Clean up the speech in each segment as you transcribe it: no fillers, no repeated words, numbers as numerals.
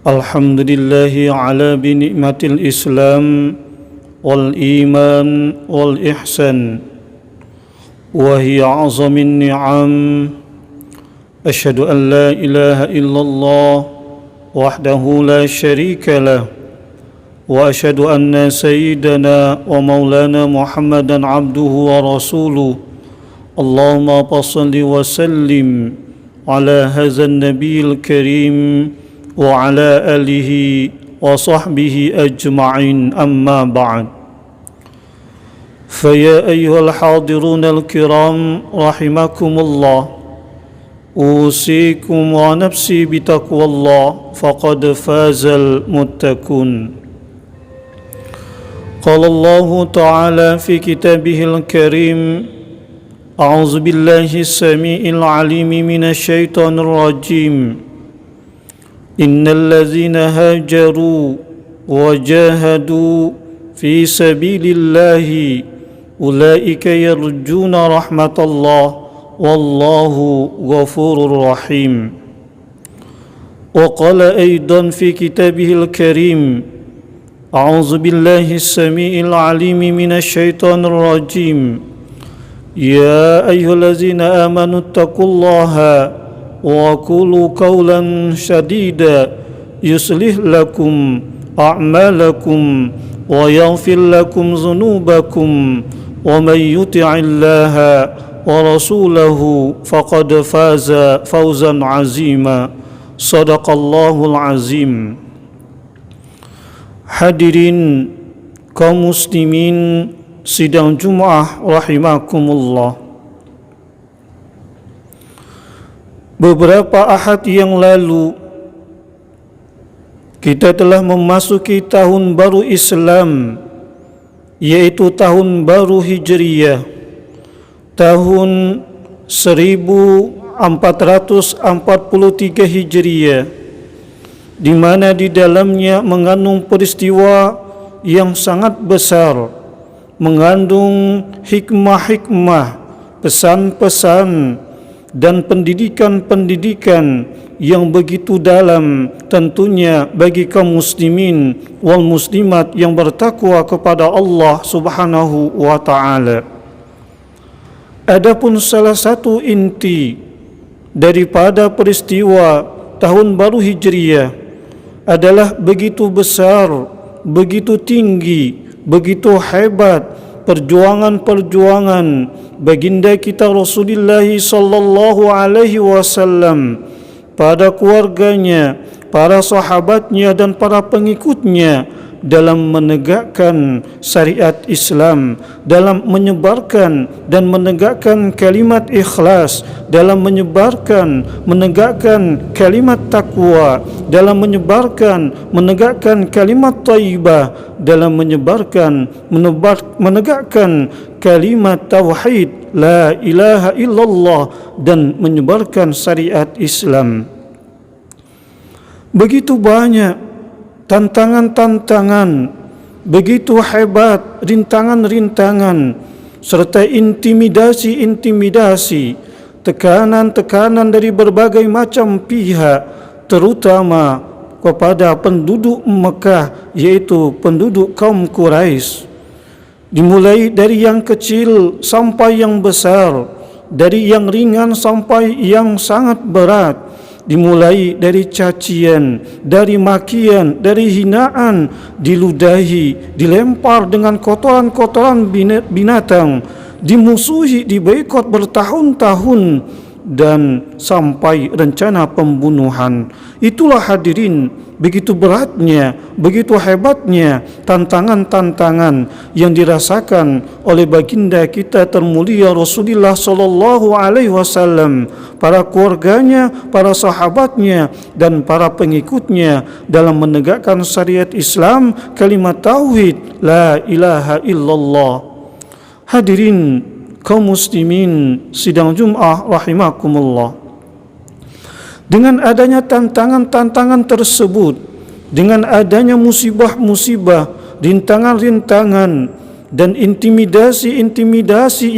الحمد لله على بنعمة الإسلام والإيمان والإحسان وهي أعظم النعم. أشهد أن لا إله إلا الله وحده لا شريك له وأشهد أن سيدنا ومولانا محمدا عبده ورسوله. اللهم صل وسلم على هذا النبي الكريم وعلى آله وصحبه أجمعين. أما بعد، فيا أيها الحاضرون الكرام رحمكم الله، أوصيكم ونفسي بتقوى الله فقد فاز المتقون. قال الله تعالى في كتابه الكريم: أعوذ بالله السميع العليم من الشيطان الرجيم. إن الذين هاجروا وجاهدوا في سبيل الله أولئك يرجون رحمة الله والله غفور رحيم. وقال أيضا في كتابه الكريم: أعوذ بالله السميع العليم من الشيطان الرجيم. يا أيها الذين آمنوا اتقوا الله وقولوا قولا سديدا يصلح لكم أعمالكم ويغفر لكم ذنوبكم ومن يطع الله ورسوله فقد فاز فوزا عظيما. صدق الله العظيم. Hadirin kaum muslimin sidang Jumat rahimakumullah. Beberapa ahad yang lalu kita telah memasuki tahun baru Islam, yaitu tahun baru Hijriyah, tahun 1443 Hijriyah, di mana di dalamnya mengandung peristiwa yang sangat besar, mengandung hikmah-hikmah, pesan-pesan dan pendidikan-pendidikan yang begitu dalam tentunya bagi kaum muslimin wal muslimat yang bertakwa kepada Allah Subhanahu wa taala. Adapun salah satu inti daripada peristiwa tahun baru Hijriyah adalah begitu besar, begitu tinggi, begitu hebat perjuangan-perjuangan baginda kita Rasulullah sallallahu alaihi wasallam, pada keluarganya, para sahabatnya dan para pengikutnya dalam menegakkan syariat Islam, dalam menyebarkan dan menegakkan kalimat ikhlas, dalam menyebarkan, menegakkan kalimat takwa, dalam menyebarkan, menegakkan kalimat thayyibah, dalam menyebarkan, menegakkan kalimat tauhid la ilaha illallah dan menyebarkan syariat Islam. Begitu banyak tantangan-tantangan, begitu hebat rintangan-rintangan serta intimidasi-intimidasi, tekanan-tekanan dari berbagai macam pihak, terutama kepada penduduk Mekah, yaitu penduduk kaum Quraisy. Dimulai dari yang kecil sampai yang besar, dari yang ringan sampai yang sangat berat, dimulai dari cacian, dari makian, dari hinaan, diludahi, dilempar dengan kotoran-kotoran binatang, dimusuhi, diboikot bertahun-tahun, dan sampai rencana pembunuhan. Itulah hadirin, begitu beratnya, begitu hebatnya tantangan-tantangan yang dirasakan oleh baginda kita termulia Rasulullah sallallahu alaihi wasallam, para keluarganya, para sahabatnya dan para pengikutnya dalam menegakkan syariat Islam, kalimat tauhid la ilaha illallah. Hadirin kaum muslimin sidang Jumat rahimakumullah. Dengan adanya tantangan-tantangan tersebut, dengan adanya musibah-musibah, rintangan-rintangan, dan intimidasi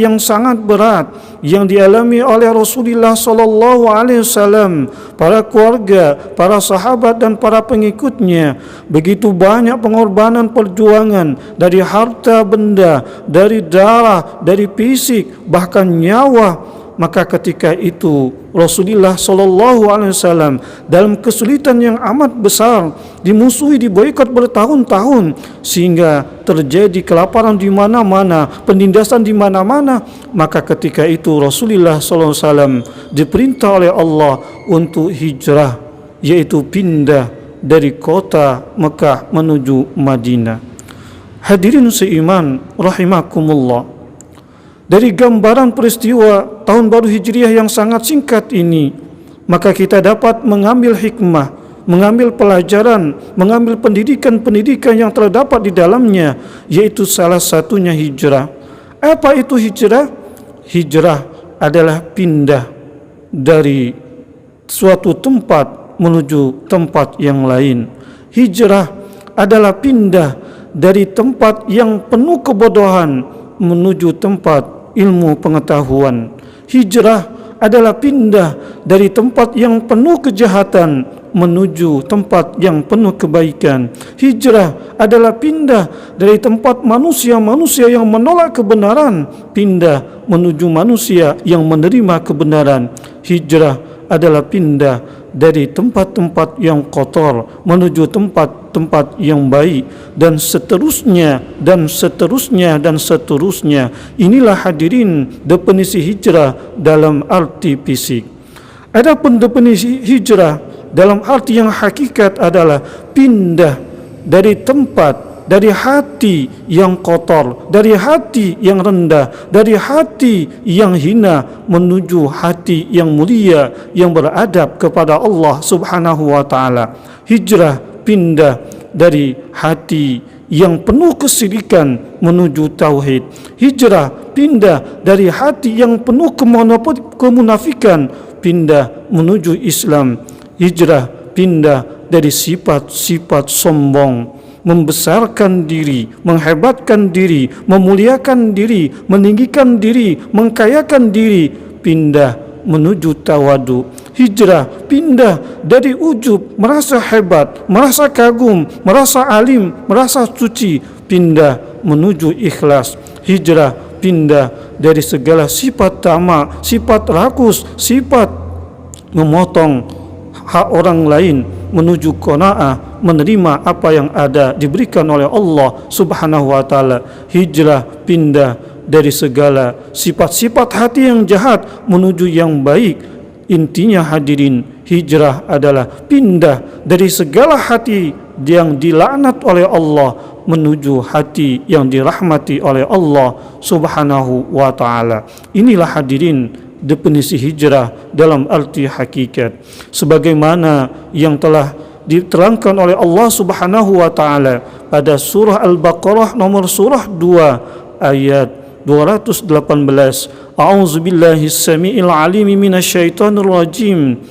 yang sangat berat yang dialami oleh Rasulullah sallallahu alaihi wasallam, para keluarga, para sahabat dan para pengikutnya. Begitu banyak pengorbanan perjuangan dari harta benda, dari darah, dari fisik, bahkan nyawa. Maka ketika itu Rasulullah sallallahu alaihi wasallam dalam kesulitan yang amat besar, dimusuhi, diboikot bertahun-tahun, sehingga terjadi kelaparan di mana-mana, penindasan di mana-mana. Maka ketika itu Rasulullah sallallahu alaihi wasallam diperintah oleh Allah untuk hijrah, yaitu pindah dari kota Mekah menuju Madinah. Hadirin seiman rahimakumullah, dari gambaran peristiwa tahun baru Hijriah yang sangat singkat ini, maka kita dapat mengambil hikmah, mengambil pelajaran, mengambil pendidikan-pendidikan yang terdapat di dalamnya, yaitu salah satunya hijrah. Apa itu hijrah? Hijrah adalah pindah dari suatu tempat menuju tempat yang lain. Hijrah adalah pindah dari tempat yang penuh kebodohan menuju tempat ilmu pengetahuan. Hijrah adalah pindah dari tempat yang penuh kejahatan menuju tempat yang penuh kebaikan. Hijrah adalah pindah dari tempat manusia-manusia yang menolak kebenaran, pindah menuju manusia yang menerima kebenaran. Hijrah adalah pindah dari tempat-tempat yang kotor menuju tempat-tempat yang baik, dan seterusnya dan seterusnya dan seterusnya. Inilah hadirin definisi hijrah dalam arti fisik. Adapun definisi hijrah dalam arti yang hakikat adalah pindah dari tempat, dari hati yang kotor, dari hati yang rendah, dari hati yang hina menuju hati yang mulia, yang beradab kepada Allah Subhanahu wa taala. Hijrah pindah dari hati yang penuh kesyirikan menuju tauhid. Hijrah pindah dari hati yang penuh kemunafikan, pindah menuju Islam. Hijrah pindah dari sifat-sifat sombong, membesarkan diri, menghebatkan diri, memuliakan diri, meninggikan diri, mengkayakan diri, pindah menuju tawadu. Hijrah pindah dari ujub, merasa hebat, merasa kagum, merasa alim, merasa suci, pindah menuju ikhlas. Hijrah pindah dari segala sifat tamak, sifat rakus, sifat memotong hak orang lain menuju qanaah, menerima apa yang ada diberikan oleh Allah Subhanahu wa taala. Hijrah pindah dari segala sifat-sifat hati yang jahat menuju yang baik. Intinya hadirin, hijrah adalah pindah dari segala hati yang dilaknat oleh Allah menuju hati yang dirahmati oleh Allah Subhanahu wa taala. Inilah hadirin definisi hijrah dalam arti hakikat, sebagaimana yang telah diterangkan oleh Allah Subhanahu wa taala pada surah Al-Baqarah nomor surah 2 ayat 218. A'udzubillahi as-sami'il 'alimi minasyaitonir rajim.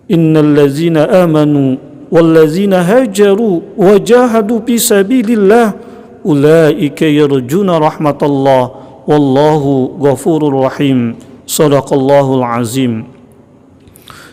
Innal ladzina amanu wal ladzina hajaru wa jahadu fi sabilillah ulaika yarjuna rahmatallah wallahu ghafurur rahim. Shadaqallahul azim.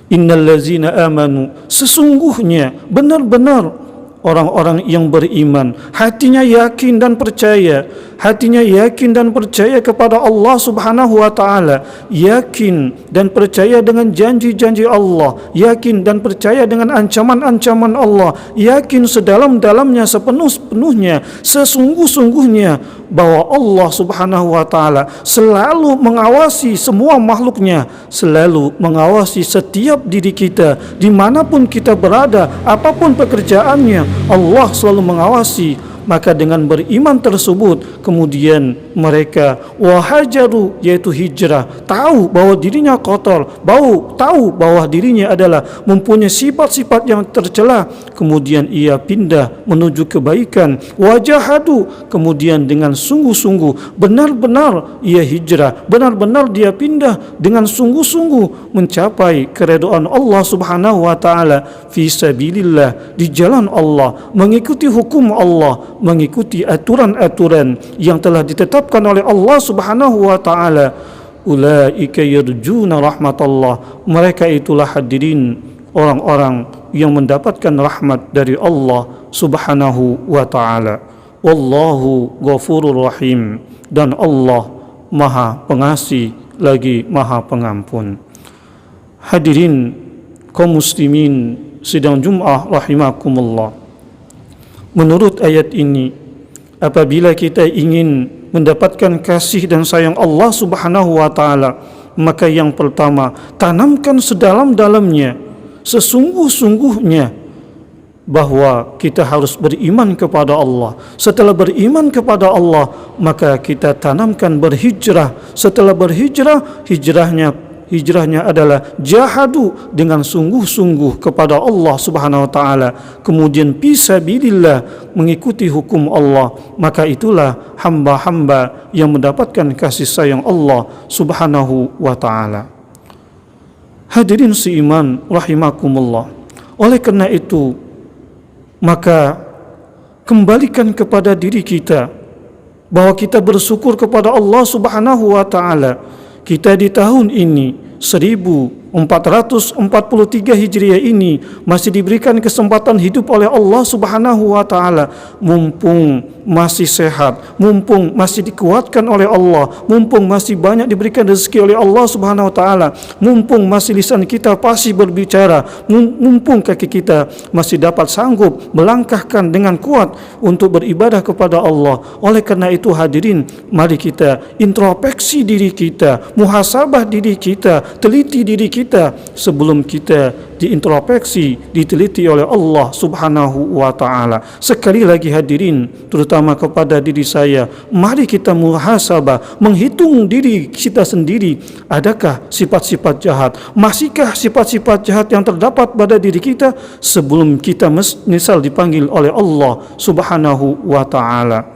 Innal ladzina amanu, sesungguhnya benar-benar orang-orang yang beriman, hatinya yakin dan percaya, hatinya yakin dan percaya kepada Allah Subhanahu wa taala, yakin dan percaya dengan janji-janji Allah, yakin dan percaya dengan ancaman-ancaman Allah, yakin sedalam-dalamnya, sepenuh-penuhnya, sesungguh-sungguhnya bahwa Allah Subhanahu wa taala selalu mengawasi semua makhluknya, selalu mengawasi setiap diri kita dimanapun kita berada, apapun pekerjaannya, Allah selalu mengawasi. Maka dengan beriman tersebut, kemudian mereka wahajaru, yaitu hijrah, tahu bahwa dirinya kotor, tahu bahwa dirinya adalah mempunyai sifat-sifat yang tercela, kemudian ia pindah menuju kebaikan. Wajahadu, kemudian dengan sungguh-sungguh, benar-benar ia hijrah, benar-benar dia pindah dengan sungguh-sungguh mencapai keridhaan Allah Subhanahu wa taala fi sabilillah, di jalan Allah, mengikuti hukum Allah, mengikuti aturan-aturan yang telah ditetapkan oleh Allah Subhanahu wa taala, ulaika yarjuna rahmatullah, mereka itulah hadirin orang-orang yang mendapatkan rahmat dari Allah Subhanahu wa taala. Wallahu ghafurur rahim, dan Allah Maha Pengasih lagi Maha Pengampun. Hadirin kaum muslimin sidang Jumat rahimakumullah. Menurut ayat ini, apabila kita ingin mendapatkan kasih dan sayang Allah Subhanahu wa taala, maka yang pertama, tanamkan sedalam-dalamnya, sesungguh-sungguhnya bahwa kita harus beriman kepada Allah. Setelah beriman kepada Allah, maka kita tanamkan berhijrah. Setelah berhijrah, hijrahnya adalah jahadu, dengan sungguh-sungguh kepada Allah Subhanahu wa taala, kemudian fisabilillah, mengikuti hukum Allah. Maka itulah hamba-hamba yang mendapatkan kasih sayang Allah Subhanahu wa taala. Hadirin seiman rahimakumullah. Oleh karena itu, maka kembalikan kepada diri kita bahwa kita bersyukur kepada Allah Subhanahu wa taala. Kita di tahun ini 1443 Hijriah ini masih diberikan kesempatan hidup oleh Allah Subhanahu wa taala, mumpung masih sehat, mumpung masih dikuatkan oleh Allah, mumpung masih banyak diberikan rezeki oleh Allah Subhanahu wa taala, mumpung masih lisan kita pasti berbicara, mumpung kaki kita masih dapat sanggup melangkahkan dengan kuat untuk beribadah kepada Allah. Oleh karena itu hadirin, mari kita introspeksi diri kita, muhasabah diri kita, teliti diri kita sebelum kita diintrospeksi, diteliti oleh Allah Subhanahu wa taala. Sekali lagi hadirin, terutama kepada diri saya, mari kita muhasabah, menghitung diri kita sendiri. Adakah sifat-sifat jahat? Masihkah sifat-sifat jahat yang terdapat pada diri kita sebelum kita misal dipanggil oleh Allah Subhanahu wa taala?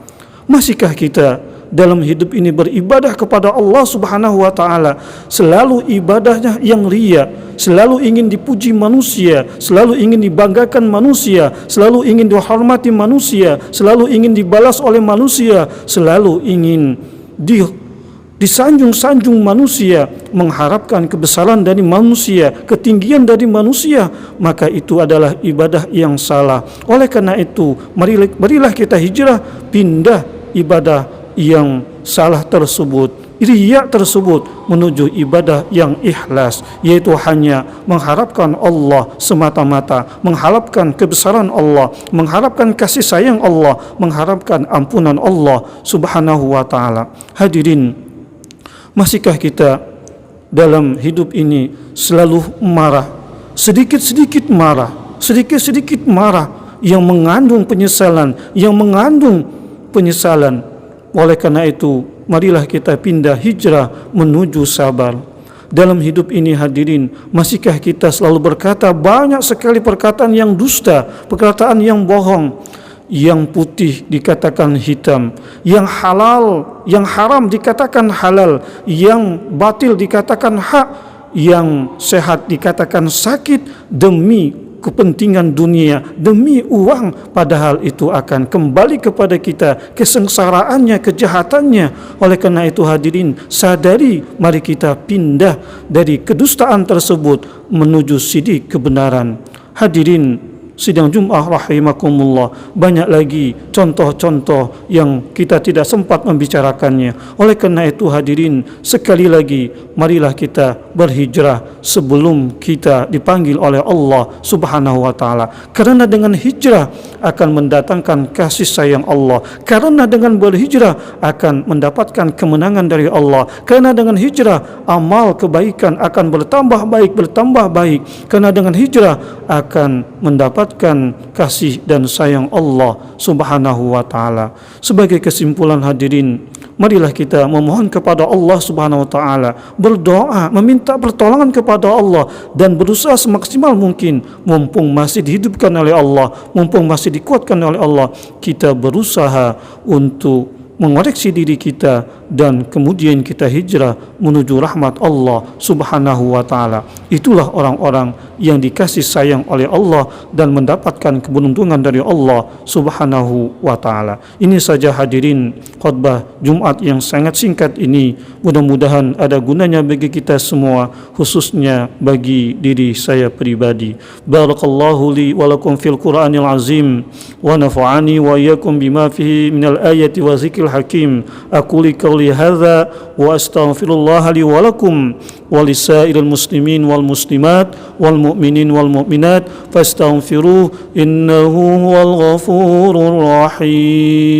Masihkah kita dalam hidup ini beribadah kepada Allah Subhanahu wa taala selalu ibadahnya yang riya, selalu ingin dipuji manusia, selalu ingin dibanggakan manusia, selalu ingin dihormati manusia, selalu ingin dibalas oleh manusia, selalu ingin disanjung-sanjung manusia, mengharapkan kebesaran dari manusia, ketinggian dari manusia, maka itu adalah ibadah yang salah. Oleh karena itu, marilah kita hijrah, pindah ibadah yang salah tersebut, riya tersebut, menuju ibadah yang ikhlas, yaitu hanya mengharapkan Allah semata-mata, mengharapkan kebesaran Allah, mengharapkan kasih sayang Allah, mengharapkan ampunan Allah Subhanahu wa taala. Hadirin, masihkah kita dalam hidup ini selalu marah, sedikit-sedikit marah, sedikit-sedikit marah yang mengandung penyesalan, Oleh karena itu, marilah kita pindah hijrah menuju sabar. Dalam hidup ini hadirin, masihkah kita selalu berkata banyak sekali perkataan yang dusta, perkataan yang bohong, yang putih dikatakan hitam, yang halal, yang haram dikatakan halal, yang batil dikatakan hak, yang sehat dikatakan sakit, demi kepentingan dunia, demi uang, padahal itu akan kembali kepada kita, kesengsaraannya, kejahatannya. Oleh karena itu hadirin, sadari, mari kita pindah dari kedustaan tersebut menuju sidik kebenaran. Hadirin sidang Jumat rahimakumullah, banyak lagi contoh-contoh yang kita tidak sempat membicarakannya. Oleh karena itu hadirin, sekali lagi marilah kita berhijrah sebelum kita dipanggil oleh Allah Subhanahu wa taala. Karena dengan hijrah akan mendatangkan kasih sayang Allah. Karena dengan berhijrah akan mendapatkan kemenangan dari Allah. Karena dengan hijrah amal kebaikan akan bertambah baik. Karena dengan hijrah akan mendapatkan kasih dan sayang Allah Subhanahu wa taala. Sebagai kesimpulan hadirin, marilah kita memohon kepada Allah Subhanahu wa taala, berdoa, meminta pertolongan kepada Allah, dan berusaha semaksimal mungkin, mumpung masih dihidupkan oleh Allah, mumpung masih dikuatkan oleh Allah, kita berusaha untuk mengoreksi diri kita dan kemudian kita hijrah menuju rahmat Allah Subhanahu wa taala. Itulah orang-orang yang dikasih sayang oleh Allah dan mendapatkan keberuntungan dari Allah Subhanahu wa taala. Ini saja hadirin khutbah Jumat yang sangat singkat ini. Mudah-mudahan ada gunanya bagi kita semua, khususnya bagi diri saya pribadi. Barakallahu li wa lakum fil Qur'anil azim wa nafa'ani wa iyyakum bima fihi minal ayati wa zikril hakim. Aqulu qawli hadza wa astaghfirullah li wa lakum wa lisairil muslimin wal muslimat wal mu'minin wal mu'minat fastaghfiruhu innahu huwal ghafurur rahim.